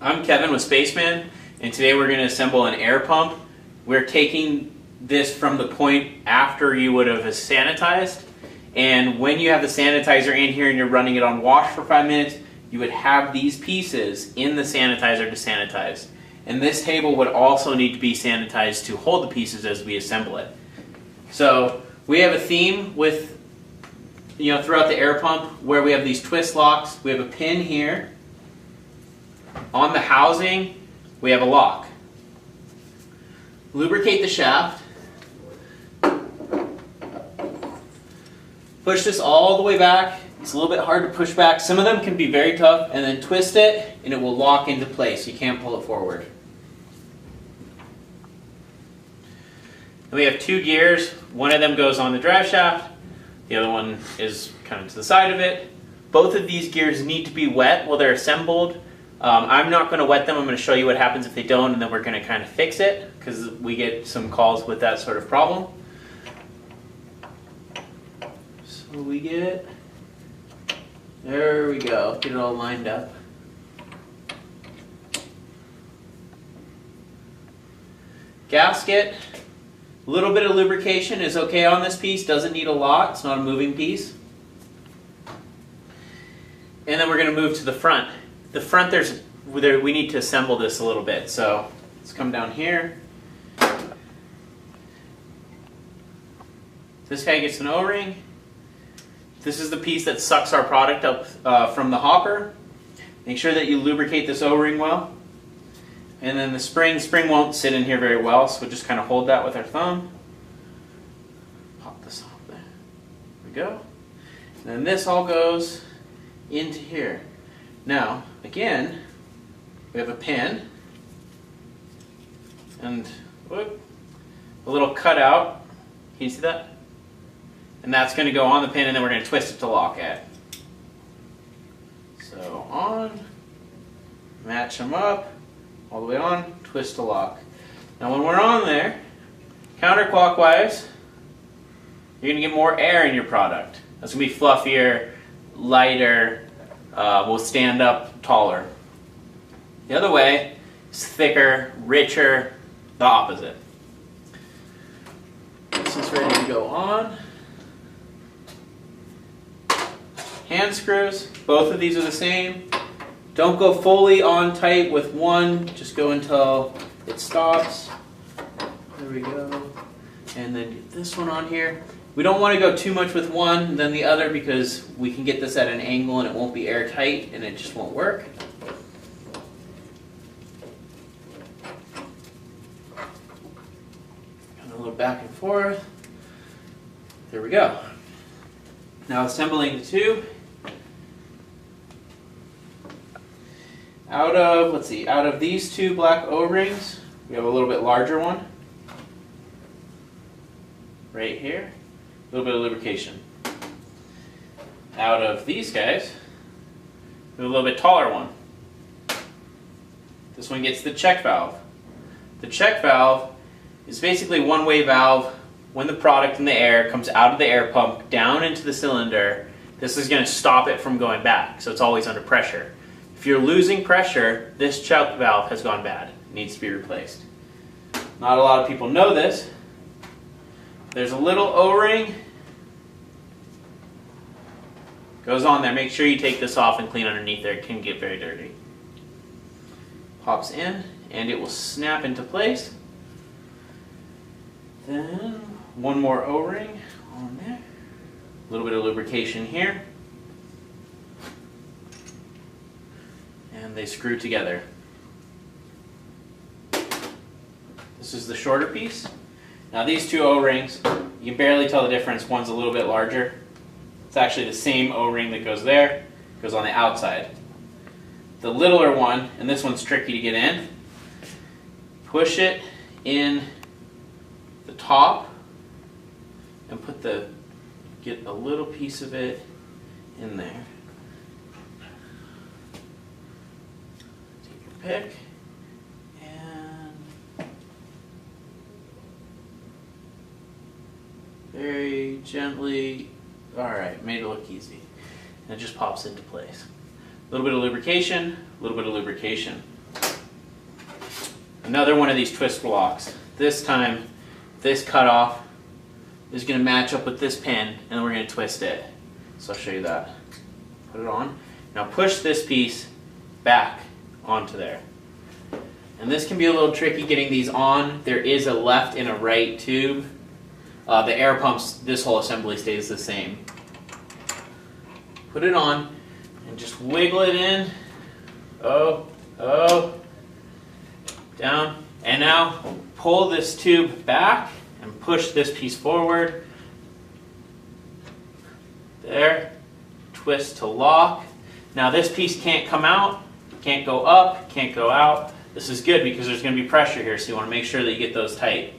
I'm Kevin with SPACEMAN, and today we're going to assemble an air pump. We're taking this from the point after you would have sanitized, and when you have the sanitizer in here and you're running it on wash for 5 minutes, you would have these pieces in the sanitizer to sanitize. And this table would also need to be sanitized to hold the pieces as we assemble it. So we have a theme with, throughout the air pump where we have these twist locks. We have a pin here. On the housing, we have a lock. Lubricate the shaft. Push this all the way back. It's a little bit hard to push back. Some of them can be very tough, and then twist it and it will lock into place. You can't pull it forward. And we have two gears. One of them goes on the drive shaft. The other one is kind of to the side of it. Both of these gears need to be wet while they're assembled. I'm not going to wet them. I'm going to show you what happens if they don't, and then we're going to kind of fix it because we get some calls with that sort of problem. So we get, there we go, get it all lined up. Gasket, a little bit of lubrication is okay on this piece, doesn't need a lot, it's not a moving piece. And then we're going to move to the front. The front, we need to assemble this a little bit, so let's come down here. This guy gets an O-ring. This is the piece that sucks our product up from the hopper. Make sure that you lubricate this O-ring well. And then the spring won't sit in here very well, so we'll just kind of hold that with our thumb. Pop this off there. There we go. And then this all goes into here. Now, again, we have a pin and a little cutout. Can you see that? And that's going to go on the pin, and then we're going to twist it to lock it. So on, match them up, all the way on, twist to lock. Now when we're on there, counterclockwise, you're going to get more air in your product. That's going to be fluffier, lighter, will stand up taller. The other way is thicker, richer, the opposite. This is ready to go on. Hand screws, both of these are the same. Don't go fully on tight with one, just go until it stops. There we go. And then get this one on here. We don't want to go too much with one than the other because we can get this at an angle and it won't be airtight and it just won't work. And a little back and forth. There we go. Now assembling the two. Out of these two black O-rings, we have a little bit larger one. Right here. A little bit of lubrication. Out of these guys, we have a little bit taller one. This one gets the check valve. The check valve is basically a one-way valve. When the product in the air comes out of the air pump down into the cylinder, this is going to stop it from going back, so it's always under pressure. If you're losing pressure, this check valve has gone bad. It needs to be replaced. Not a lot of people know this. There's a little O-ring. Goes on there. Make sure you take this off and clean underneath there. It can get very dirty. Pops in and it will snap into place. Then one more O-ring on there. A little bit of lubrication here. And they screw together. This is the shorter piece. Now these two O-rings, you can barely tell the difference. One's a little bit larger. It's actually the same O-ring that goes there, goes on the outside. The littler one, and this one's tricky to get in, push it in the top and get a little piece of it in there. Take your pick. Very gently, alright, made it look easy. And it just pops into place. A little bit of lubrication, a little bit of lubrication. another one of these twist locks. This time, this cutoff is going to match up with this pin, and then we're going to twist it. So I'll show you that. Put it on. Now push this piece back onto there. And this can be a little tricky getting these on. There is a left and a right tube. The air pumps, this whole assembly stays the same. Put it on and just wiggle it in. Oh, down. And now pull this tube back and push this piece forward. There. Twist to lock. Now this piece can't come out, can't go up, can't go out. This is good because there's going to be pressure here, so you want to make sure that you get those tight.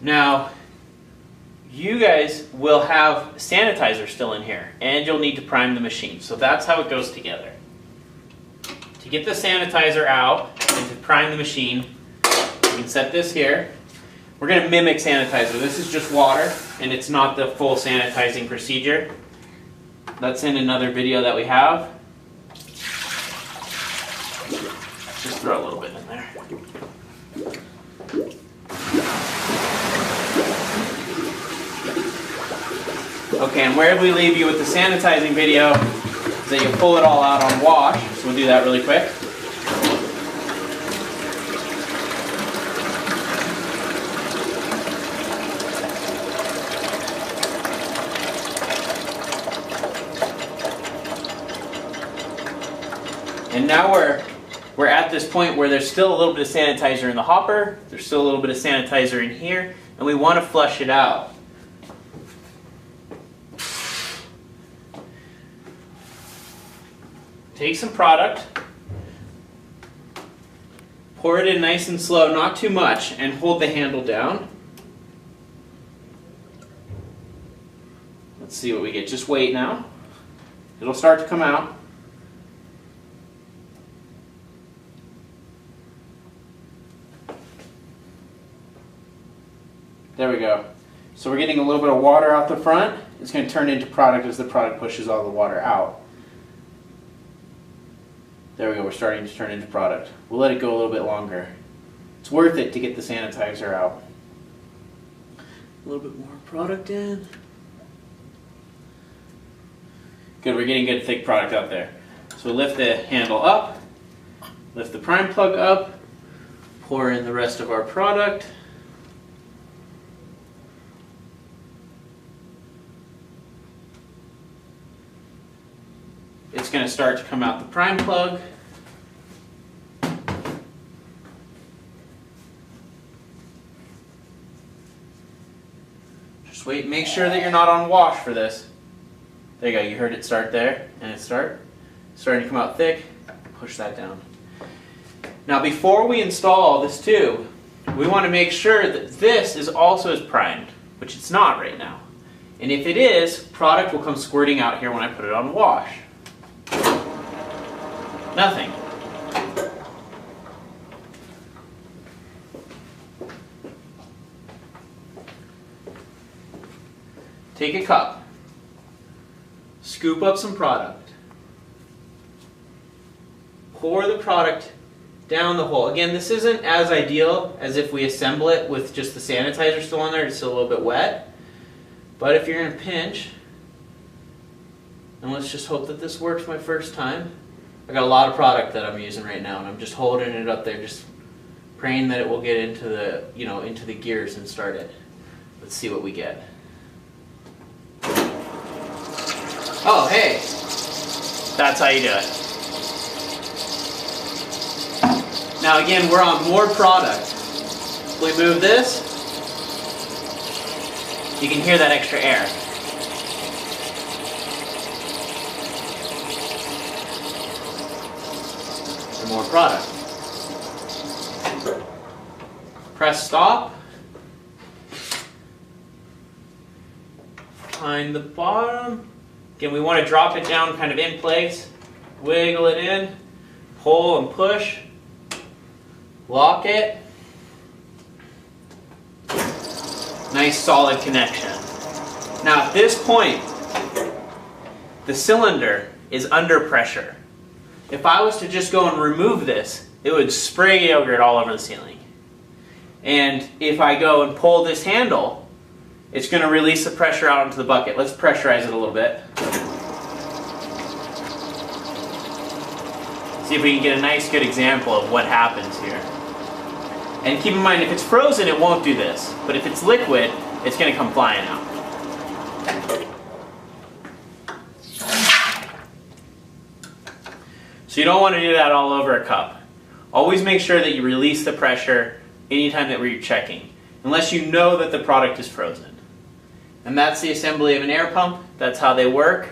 Now, you guys will have sanitizer still in here, and you'll need to prime the machine. So that's how it goes together. To get the sanitizer out and to prime the machine, you can set this here. We're going to mimic sanitizer. This is just water, and it's not the full sanitizing procedure. That's in another video that we have. Just throw a little bit in there. Okay, and where we leave you with the sanitizing video is that you pull it all out on wash. So we'll do that really quick. And now we're at this point where there's still a little bit of sanitizer in the hopper, there's still a little bit of sanitizer in here, and we want to flush it out. Take some product, pour it in nice and slow, not too much, and hold the handle down. Let's see what we get. Just wait now. It'll start to come out. There we go. So we're getting a little bit of water out the front. It's going to turn into product as the product pushes all the water out. There we go, we're starting to turn into product. We'll let it go a little bit longer. It's worth it to get the sanitizer out. A little bit more product in. Good, we're getting good thick product out there. So we'll lift the handle up, lift the prime plug up, pour in the rest of our product. It's going to start to come out the prime plug. Just wait, make sure that you're not on wash for this. There you go, you heard it start there, and it's starting to come out thick. Push that down. Now before we install this tube, we want to make sure that this is also primed, which it's not right now. And if it is, product will come squirting out here when I put it on wash. Nothing. Take a cup, scoop up some product, pour the product down the hole. Again, this isn't as ideal as if we assemble it with just the sanitizer still on there. It's still a little bit wet. But if you're in a pinch, and let's just hope that this works my first time. I got a lot of product that I'm using right now, and I'm just holding it up there, just praying that it will get into the, into the gears and start it. Let's see what we get. Oh, hey, that's how you do it. Now again, we're on more product. If we move this, you can hear that extra air. More product. Press stop. Find the bottom. Again, we want to drop it down kind of in place. Wiggle it in. Pull and push. Lock it. Nice solid connection. Now at this point, the cylinder is under pressure. If I was to just go and remove this, it would spray yogurt all over the ceiling. And if I go and pull this handle, it's going to release the pressure out into the bucket. Let's pressurize it a little bit. See if we can get a nice good example of what happens here. And keep in mind, if it's frozen, it won't do this. But if it's liquid, it's going to come flying out. So you don't want to do that all over a cup. Always make sure that you release the pressure anytime that you're checking, unless you know that the product is frozen. And that's the assembly of an air pump. That's how they work.